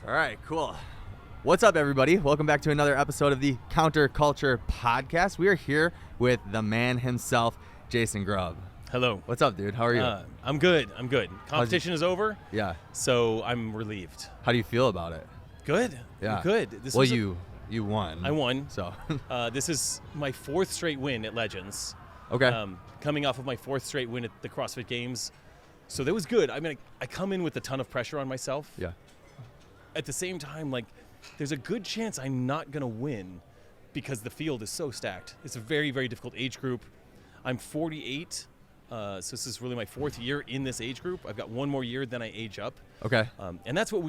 All right, cool. What's up, everybody? Welcome back to another episode of the Counterculture Podcast. We are here with the man himself, Jason Grubb. Hello. What's up, dude? How are you? I'm good. Competition is over. Yeah. So I'm relieved. How do you feel about it? Good. Yeah. I'm good. You won. I won. So. This is my fourth straight win at Legends. Okay. Coming off of my fourth straight win at the CrossFit Games. So that was good. I mean, I come in with a ton of pressure on myself. Yeah. At the same time, like, there's a good chance I'm not going to win because the field is so stacked. It's a very, very difficult age group. I'm 48, so this is really my fourth year in this age group. I've got one more year, then I age up. Okay. And that's what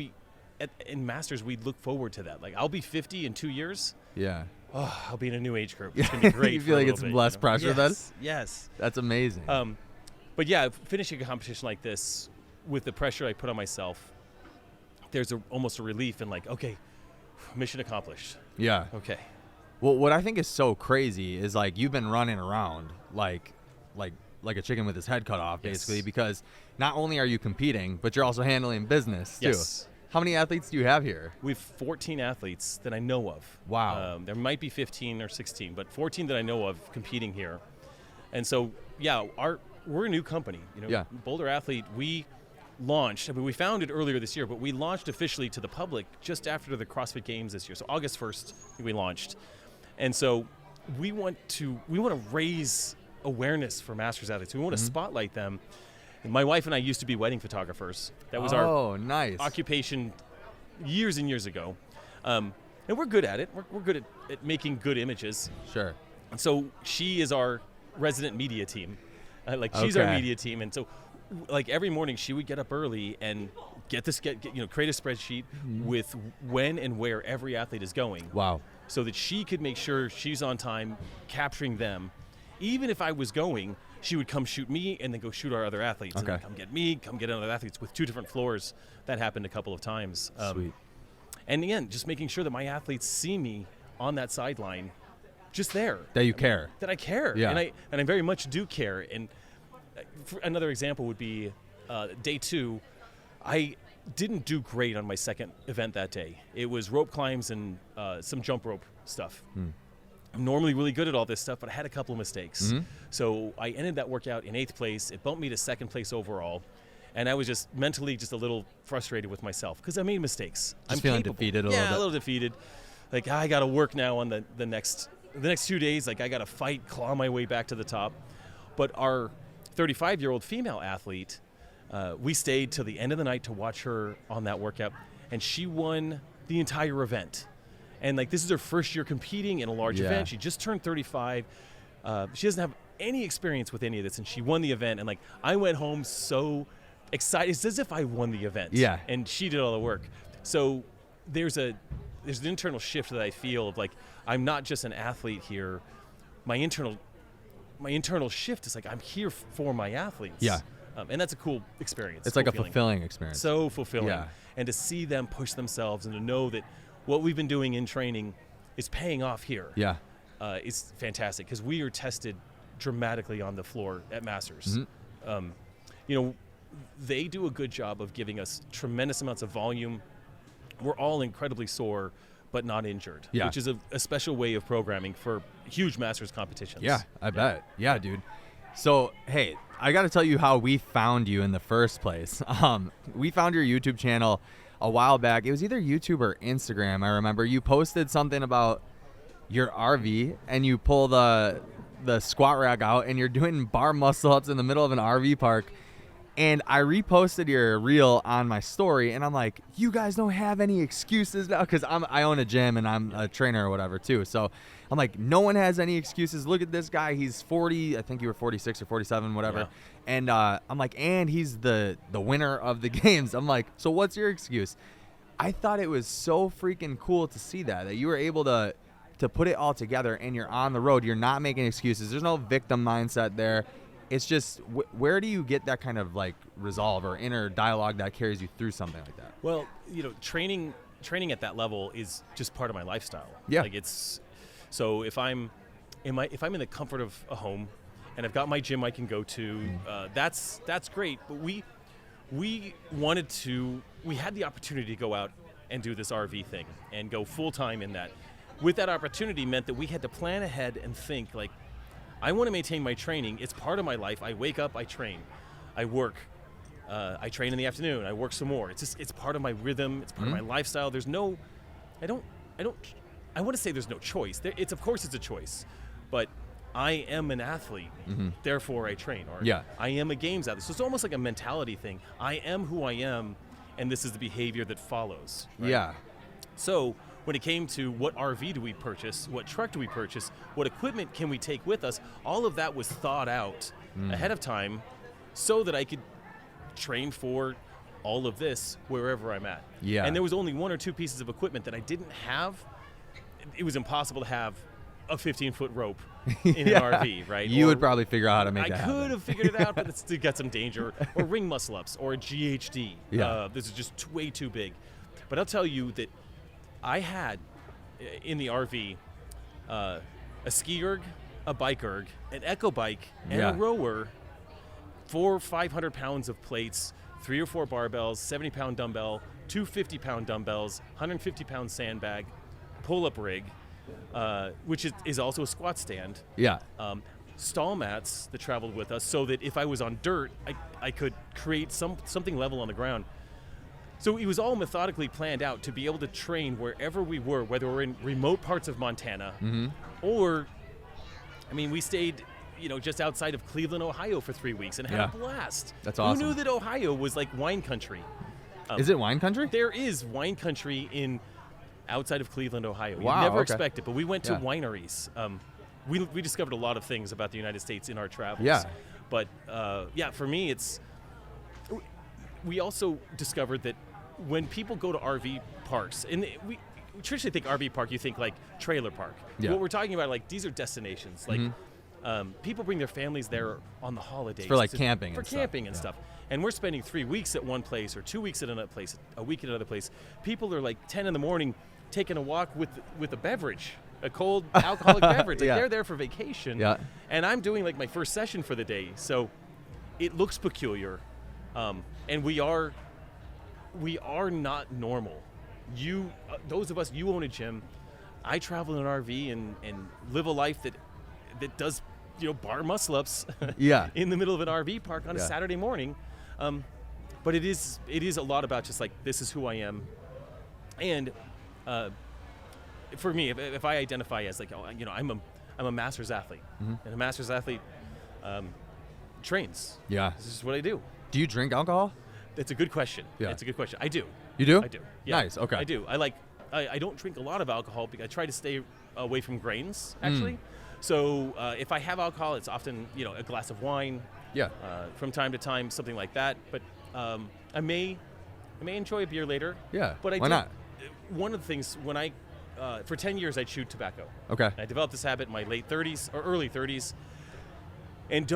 in Masters, we look forward to that. Like, I'll be 50 in 2 years. Yeah. Oh, I'll be in a new age group. It's going to be great. You feel like it's less pressure then? Yes. That's amazing. But yeah, finishing a competition like this with the pressure I put on myself, there's almost a relief in like, okay, mission accomplished. Yeah. Okay. Well, what I think is so crazy is like you've been running around like a chicken with his head cut off, basically, because not only are you competing, but you're also handling business too. Yes. How many athletes do you have here? We have 14 athletes that I know of. Wow. There might be 15 or 16, but 14 that I know of competing here. And so, yeah, we're a new company. Boulder Athlete, we launched, we founded earlier this year, but we launched officially to the public just after the CrossFit Games this year. So August 1st, we launched. And so we want to raise awareness for Masters athletes. We want to spotlight them. And my wife and I used to be wedding photographers. That was our nice occupation years and years ago. And we're good at it. We're good at making good images. Sure. And so she is our resident media team. She's our media team. And so like every morning she would get up early and create a spreadsheet with when and where every athlete is going. Wow. So that she could make sure she's on time capturing them. Even if I was going, she would come shoot me and then go shoot our other athletes. Okay. And come get me, come get other athletes with 2 different floors. That happened a couple of times. Sweet. And again, just making sure that my athletes see me on that sideline, just there. That you care. That I care. Yeah. And I very much do care. And another example would be day 2. I didn't do great on my second event that day. It was rope climbs and some jump rope stuff. I'm normally really good at all this stuff, but I had a couple of mistakes. So I ended that workout in 8th place. It bumped me to 2nd place overall. And I was just mentally just a little frustrated with myself because I made mistakes. I'm feeling defeated a little bit. Yeah, a little defeated. Like, I got to work now on the next 2 days. Like, I got to fight, claw my way back to the top. But our 35-year-old female athlete, we stayed till the end of the night to watch her on that workout, and she won the entire event. And like, this is her first year competing in a large event. She just turned 35. She doesn't have any experience with any of this, and she won the event. And like, I went home so excited. It's as if I won the event. Yeah. And she did all the work. So there's an internal shift that I feel of like, I'm not just an athlete here. My internal shift is like, I'm here for my athletes. Yeah. And that's a cool experience. It's like a fulfilling experience. So fulfilling. Yeah. And to see them push themselves and to know that what we've been doing in training is paying off here. Yeah. It's fantastic because we are tested dramatically on the floor at Masters. They do a good job of giving us tremendous amounts of volume. We're all incredibly sore, but not injured, which is a special way of programming for huge Masters competitions. Yeah, I bet. Yeah, dude. So, hey, I got to tell you how we found you in the first place. We found your YouTube channel a while back. It was either YouTube or Instagram. I remember you posted something about your RV and you pull the squat rack out and you're doing bar muscle ups in the middle of an RV park. And I reposted your reel on my story, and I'm like, you guys don't have any excuses now, because I own a gym and I'm a trainer or whatever too. So I'm like, no one has any excuses. Look at this guy. He's 40. I think you were 46 or 47, whatever. Yeah. And I'm like, and he's the winner of the games. I'm like, so what's your excuse? I thought it was so freaking cool to see that you were able to put it all together, and you're on the road. You're not making excuses. There's no victim mindset there. It's just, where do you get that kind of like resolve or inner dialogue that carries you through something like that? Well, training at that level is just part of my lifestyle. Yeah. Like, it's, so if I'm in the comfort of a home and I've got my gym I can go to, that's great. But we had the opportunity to go out and do this RV thing and go full time in that. With that opportunity meant that we had to plan ahead and think like, I want to maintain my training. It's part of my life. I wake up, I train, I work, I train in the afternoon, I work some more. It's part of my rhythm. It's part of my lifestyle. There's no, I want to say there's no choice. Of course it's a choice, but I am an athlete, therefore I train. Or I am a games athlete. So it's almost like a mentality thing. I am who I am, and this is the behavior that follows. Right? Yeah. So when it came to what RV do we purchase, what truck do we purchase, what equipment can we take with us, all of that was thought out ahead of time so that I could train for all of this wherever I'm at. Yeah. And there was only 1 or 2 pieces of equipment that I didn't have. It was impossible to have a 15-foot rope in an RV, right? You would probably figure out how to make that happen. I could have figured it out, but it's got some danger. Or ring muscle-ups, or a GHD. This is just way too big. But I'll tell you that I had, in the RV, a ski erg, a bike erg, an echo bike, and a rower, 400 or 500 pounds of plates, 3 or 4 barbells, 70-pound dumbbell, 2 50-pound dumbbells, 150-pound sandbag, pull-up rig, which is also a squat stand. Yeah. Stall mats that traveled with us so that if I was on dirt, I could create something level on the ground. So it was all methodically planned out to be able to train wherever we were, whether we're in remote parts of Montana or, I mean, we stayed, just outside of Cleveland, Ohio for 3 weeks and had a blast. That's awesome. Who knew that Ohio was like wine country? Is it wine country? There is wine country outside of Cleveland, Ohio. Wow, You never okay. expect it, but we went to wineries. We discovered a lot of things about the United States in our travels. Yeah. But for me, we also discovered that when people go to RV parks, and we traditionally think RV park, you think like trailer park. Yeah. What we're talking about, like, these are destinations. Like, people bring their families there on the holidays. It's for like camping For and stuff. camping and stuff. And we're spending 3 weeks at one place or 2 weeks at another place, a week at another place. People are like 10 in the morning taking a walk with a beverage, a cold alcoholic beverage. Like, they're there for vacation. Yeah. And I'm doing like my first session for the day. So it looks peculiar. And we are not normal. Those of us, you own a gym. I travel in an RV and live a life that does, bar muscle-ups in the middle of an RV park on a Saturday morning. But it is a lot about just like, this is who I am. And for me, if I identify as like, I'm a master's athlete, and a master's athlete trains. Yeah. This is what I do. Do you drink alcohol? It's a good question. Yeah. It's a good question. I do. You do? I do. Yeah. Nice. Okay. I do. I don't drink a lot of alcohol because I try to stay away from grains, actually. So if I have alcohol, it's often, a glass of wine. Yeah. From time to time, something like that. But I may enjoy a beer later. Yeah. But why not? One of the things, when for 10 years I chewed tobacco. Okay. I developed this habit in my late 30s or early 30s. And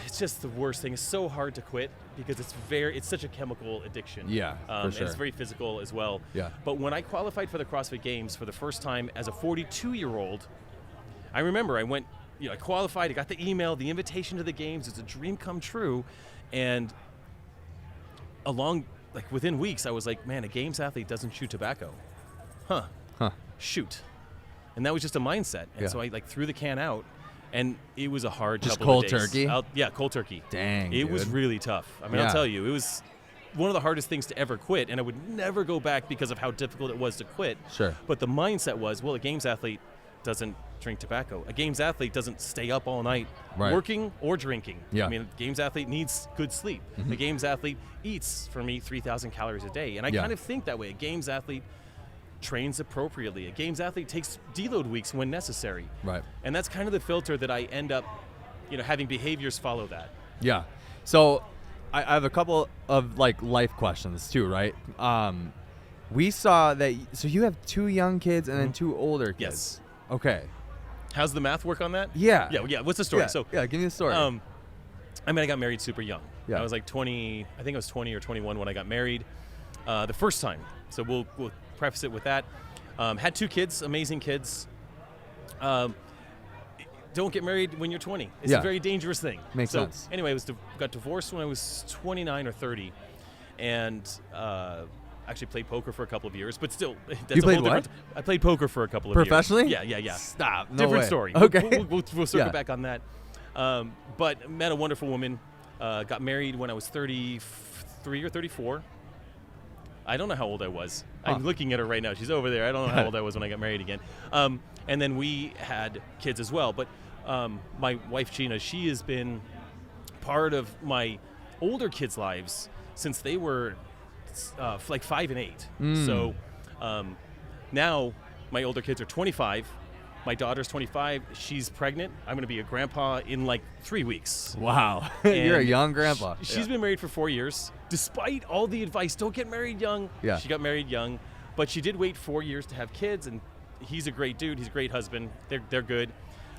it's just the worst thing. It's so hard to quit because it's such a chemical addiction. Yeah, for And sure. it's very physical as well. Yeah. But when I qualified for the CrossFit Games for the first time as a 42-year-old, I remember I went, I qualified, I got the email, the invitation to the games. It's a dream come true. And within weeks, I was like, man, a games athlete doesn't chew tobacco. Huh. Shoot. And that was just a mindset. And so I threw the can out. And it was a hard just couple cold of days. turkey? Cold turkey. Dang, It was really tough. I mean, I'll tell you, it was one of the hardest things to ever quit, and I would never go back because of how difficult it was to quit. Sure. But the mindset was, well, a games athlete doesn't drink tobacco. A games athlete doesn't stay up all night working or drinking. Yeah. I mean, a games athlete needs good sleep. A games athlete eats, for me, 3,000 calories a day. And I kind of think that way. A games athlete trains appropriately. A games athlete takes deload weeks when necessary. Right. And that's kind of the filter that I end up, having behaviors follow that. Yeah. So I have a couple of life questions too, right? We saw that. So you have 2 young kids and then 2 older kids. Yes. Okay. How's the math work on that? Yeah. Yeah. What's the story? Yeah. Give me the story. I got married super young. Yeah. I was like 20. I think I was 20 or 21 when I got married, the first time. So we'll preface it with that. Had 2 kids, amazing kids. Don't get married when you're 20. It's a very dangerous thing. Makes sense. So anyway, got divorced when I was 29 or 30, and actually played poker for a couple of years, but still, that's You a played whole different. I played poker for a couple of Professionally? years. Yeah. Stop. No Different way. story. Okay. We'll circle Yeah. back on that. But met a wonderful woman. Got married when I was 33 or 34. I don't know how old I was. Huh. I'm looking at her right now. She's over there. I don't know how old I was when I got married again. And then we had kids as well. But my wife, Gina, she has been part of my older kids' lives since they were like 5 and 8. So now my older kids are 25. My daughter's 25. She's pregnant. I'm going to be a grandpa in like 3 weeks. Wow. You're a And young grandpa. She's been married for 4 years. Despite all the advice, don't get married young. Yeah. She got married young. But she did wait 4 years to have kids, and he's a great dude. He's a great husband. They're good.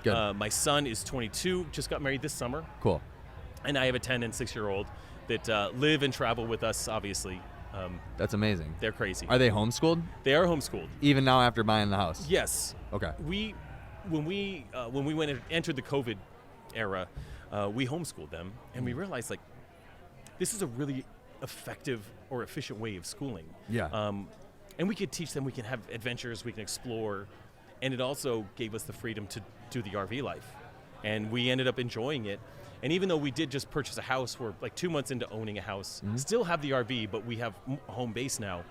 Good. My son is 22, just got married this summer. Cool. And I have a 10 and 6-year-old that live and travel with us, obviously. That's amazing. They're crazy. Are they homeschooled? They are homeschooled. Even now after buying the house? Yes. Okay. When we went and entered the COVID era, we homeschooled them, and we realized like this is a really effective or efficient way of schooling. Yeah. And we could teach them. We can have adventures. We can explore, and it also gave us the freedom to do the RV life, and we ended up enjoying it. And even though we did just purchase a house, we're like 2 months into owning a house, still have the RV, but we have home base now.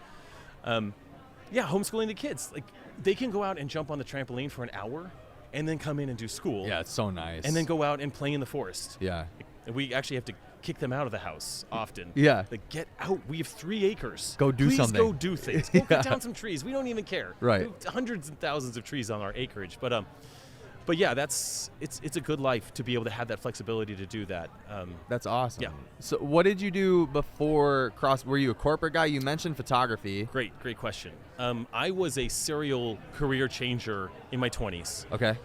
Homeschooling the kids. Like they can go out and jump on the trampoline for an hour and then come in and do school. Yeah, it's so nice. And then go out and play in the forest. Yeah. And we actually have to kick them out of the house often. Yeah. Like, get out. We have 3 acres. Go do Please something. go do things. Go cut down some trees. We don't even care. Right. We have hundreds and thousands of trees on our acreage. But yeah, it's a good life to be able to have that flexibility to do that. That's awesome. Yeah. So what did you do before Were you a corporate guy? You mentioned photography. Great question. I was a serial career changer in my 20s. Okay.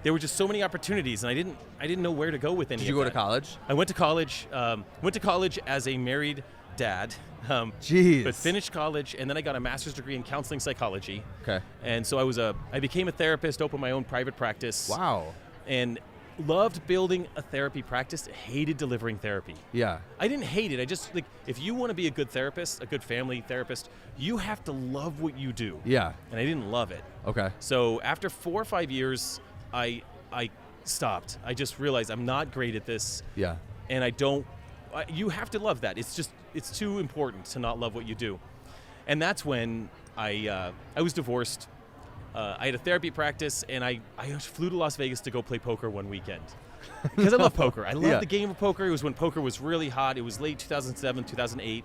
There were just so many opportunities, and I didn't know where to go with any. Did you of go that. to college? I went to college. Went to college as a married dad. Jeez. But finished college, and then I got a master's degree in counseling psychology. Okay. And so I became a therapist, opened my own private practice. Wow. And loved building a therapy practice. Hated delivering therapy. Yeah. I didn't hate it. I just like if you want to be a good therapist, a good family therapist, you have to love what you do. Yeah. And I didn't love it. Okay. So after 4 or 5 years, I stopped. I just realized I'm not great at this. Yeah. And you have to love that. It's too important to not love what you do. And that's when I was divorced. I had a therapy practice, and I flew to Las Vegas to go play poker one weekend. Because I love poker. I love the game of poker. It was when poker was really hot. It was late 2007, 2008.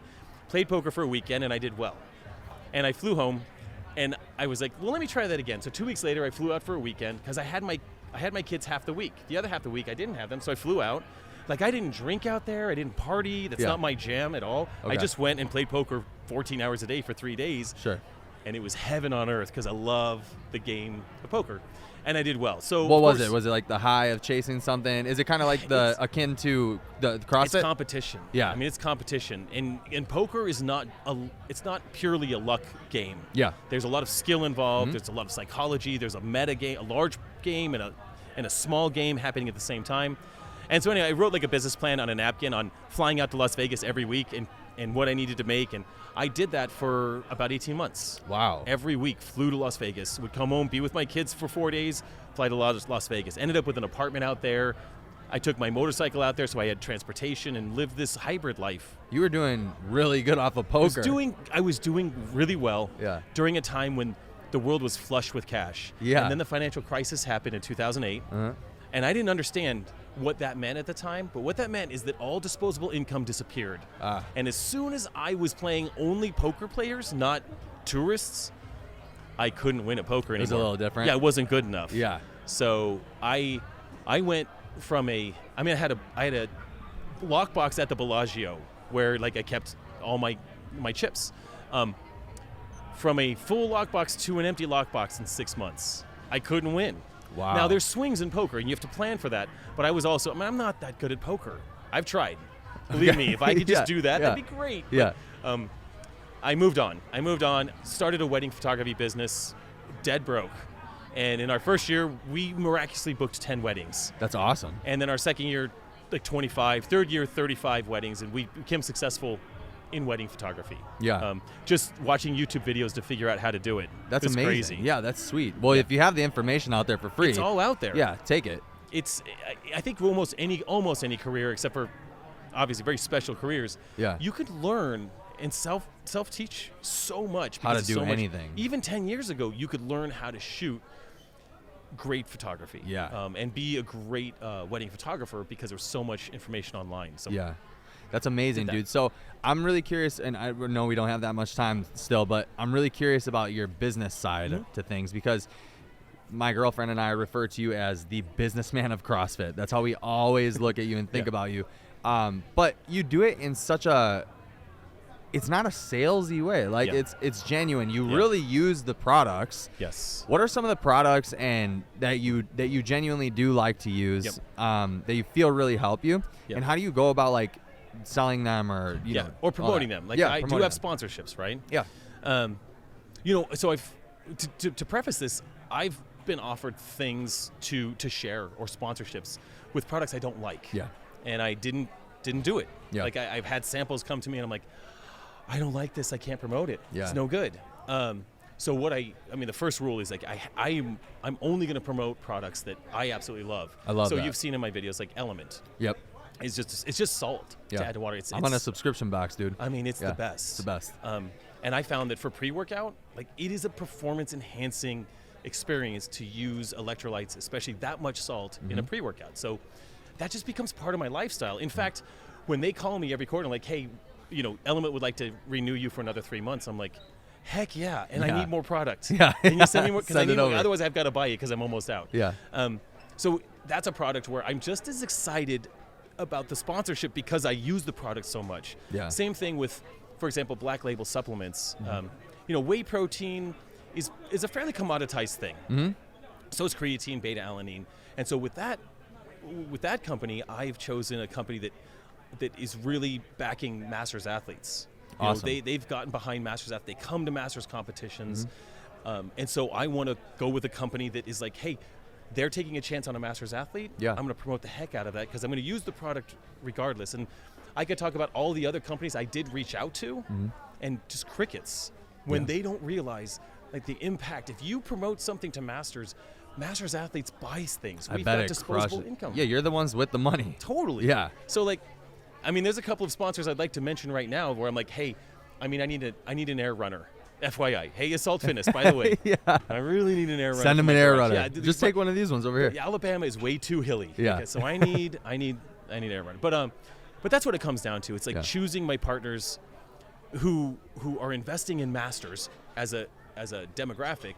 Played poker for a weekend, and I did well. And I flew home, and I was like, well, let me try that again. So 2 weeks later, I flew out for a weekend because I had my kids half the week. The other half the week, I didn't have them, so I flew out. Like, I didn't drink out there. I didn't party. That's not my jam at all. Okay. I just went and played poker 14 hours a day for 3 days. Sure. And it was heaven on earth because I love the game of poker. And I did well. So What was it? Was it like the high of chasing something? Is it kind of like akin to the CrossFit? It's competition. Yeah. I mean, it's competition. And poker is not purely a luck game. Yeah. There's a lot of skill involved. There's a lot of psychology. There's a meta game, a large game and a small game happening at the same time. And so anyway, I wrote like a business plan on a napkin on flying out to Las Vegas every week and what I needed to make. And I did that for about 18 months. Wow. Every week, flew to Las Vegas, would come home, be with my kids for 4 days, fly to Las Vegas. Ended up with an apartment out there. I took my motorcycle out there, so I had transportation and lived this hybrid life. You were doing really good off of poker. I was doing really well Yeah. during a time when the world was flush with cash. Yeah. And then the financial crisis happened in 2008. Uh-huh. And I didn't understand what that meant at the time, but what that meant is that all disposable income disappeared. And as soon as I was playing only poker players, not tourists, I couldn't win at poker anymore. It was a little different? Yeah, it wasn't good enough. Yeah. So I went from I had a lockbox at the Bellagio where like I kept all my chips. From a full lockbox to an empty lockbox in 6 months. I couldn't win. Wow. Now, there's swings in poker, and you have to plan for that. But I was also, I'm not that good at poker. I've tried. Believe me, if I could just do that, that'd be great. Yeah. But, I moved on, started a wedding photography business, dead broke. And in our first year, we miraculously booked 10 weddings. That's awesome. And then our second year, like 25, third year, 35 weddings. And we became successful in wedding photography. Yeah. Just watching YouTube videos to figure out how to do it. That's It's amazing. crazy. Yeah, that's sweet. Well, if you have the information out there for free, It's all out there. yeah, take it. I think almost any career, except for obviously very special careers, Yeah. you could learn and self-teach so much. How to because do so much- anything. Even 10 years ago, you could learn how to shoot great photography. Yeah. And be a great wedding photographer because there's so much information online. So Yeah. That's amazing, Did that. dude. So I'm really curious, and I know we don't have that much time still, but I'm really curious about your business side Mm-hmm. to things, because my girlfriend and I refer to you as the businessman of CrossFit. That's how we always look at you and think Yeah. about you. But you do it in such a, it's not a salesy way. Like Yeah. it's genuine. You Yeah. really use the products. Yes. What are some of the products and that you genuinely do like to use, Yep. that you feel really help you? Yep. And how do you go about like selling them or you know, or all promoting that? them. Like Yeah, I do promoting have them. sponsorships, right? Yeah. So I've to preface this, I've been offered things to share or sponsorships with products I don't like. Yeah. And I didn't do it. Yeah. Like I've had samples come to me and I'm like, I don't like this. I can't promote it. Yeah. It's no good. So what I mean, the first rule is like I'm only going to promote products that I absolutely love. I love So that. you've seen in my videos like Element. Yep. It's just salt Yeah. to add to water. I'm on a subscription box, dude. I mean, it's Yeah, the best. It's the best. And I found that for pre-workout, like it is a performance-enhancing experience to use electrolytes, especially that much salt in a pre-workout. So that just becomes part of my lifestyle. In fact, when they call me every quarter, like, hey, Element would like to renew you for another 3 months, I'm like, heck yeah, and Yeah. I need more products. Yeah. Can you send me more? Because I Send it need more. over. Otherwise, I've got to buy it because I'm almost out. Yeah. So that's a product where I'm just as excited about the sponsorship because I use the product so much. Yeah. Same thing with, for example, Black Label supplements. Whey protein is a fairly commoditized thing. Mm-hmm. So is creatine, beta-alanine, and so with that company, I've chosen a company that is really backing Masters athletes. Awesome. They've gotten behind Masters athletes. They come to Masters competitions, and so I want to go with a company that is like, hey, they're taking a chance on a Masters athlete. Yeah. I'm going to promote the heck out of that because I'm going to use the product regardless. And I could talk about all the other companies I did reach out to, and just crickets when Yeah. they don't realize like the impact. If you promote something to Masters athletes buy things. I We've bet got it disposable crushes. income. Yeah, you're the ones with the money. Totally. Yeah. So like, I mean, there's a couple of sponsors I'd like to mention right now where I'm like, hey, I mean, I need an air runner. FYI. Hey, Assault Fittest, by the way. Yeah. I really need an air runner. Send for him my an air garage. runner. Yeah, Just take one of these ones over here. Alabama is way too hilly. Yeah. Okay, so I need air runner. But that's what it comes down to. It's like Yeah. choosing my partners who are investing in Masters as a demographic,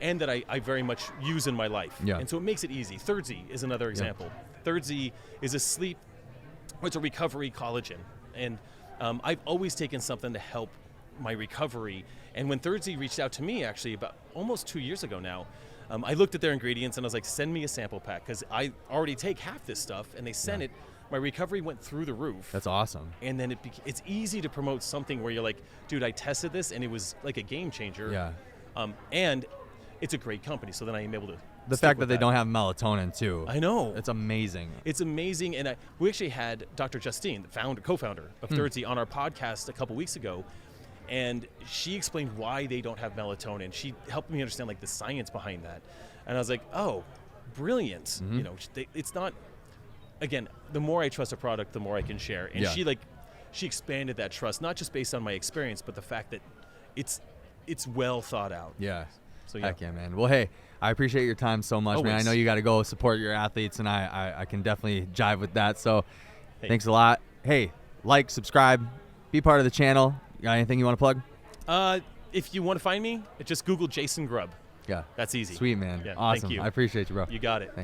and that I very much use in my life. Yeah. And so it makes it easy. Third Z is another example. Third Z is it's a recovery collagen, and I've always taken something to help my recovery. And when Third Z reached out to me, actually about almost 2 years ago now, I looked at their ingredients and I was like, send me a sample pack because I already take half this stuff, and they sent it. My recovery went through the roof. That's awesome. And then it's easy to promote something where you're like, dude, I tested this and it was like a game changer. Yeah. And it's a great company, so then I am able to. The stick fact that with they don't have melatonin too. I know. It's amazing. It's amazing, and we actually had Dr. Justine, the co-founder of Third Z, on our podcast a couple weeks ago, and she explained why they don't have melatonin. She helped me understand like the science behind that, and I was like, oh, brilliant. It's not. Again, the more I trust a product, the more I can share, and Yeah. she expanded that trust, not just based on my experience, but the fact that it's well thought out. Yeah. So yeah. Heck yeah, man. Well, hey, I appreciate your time so much, man. I Always. know you got to go support your athletes, and I can definitely jive with that. So Hey. thanks a lot. Hey, like, subscribe, be part of the channel. You got anything you want to plug? If you want to find me, just Google Jason Grubb. Yeah. That's easy. Sweet, man. Yeah, Awesome. thank you. I appreciate you, bro. You got it. Thanks.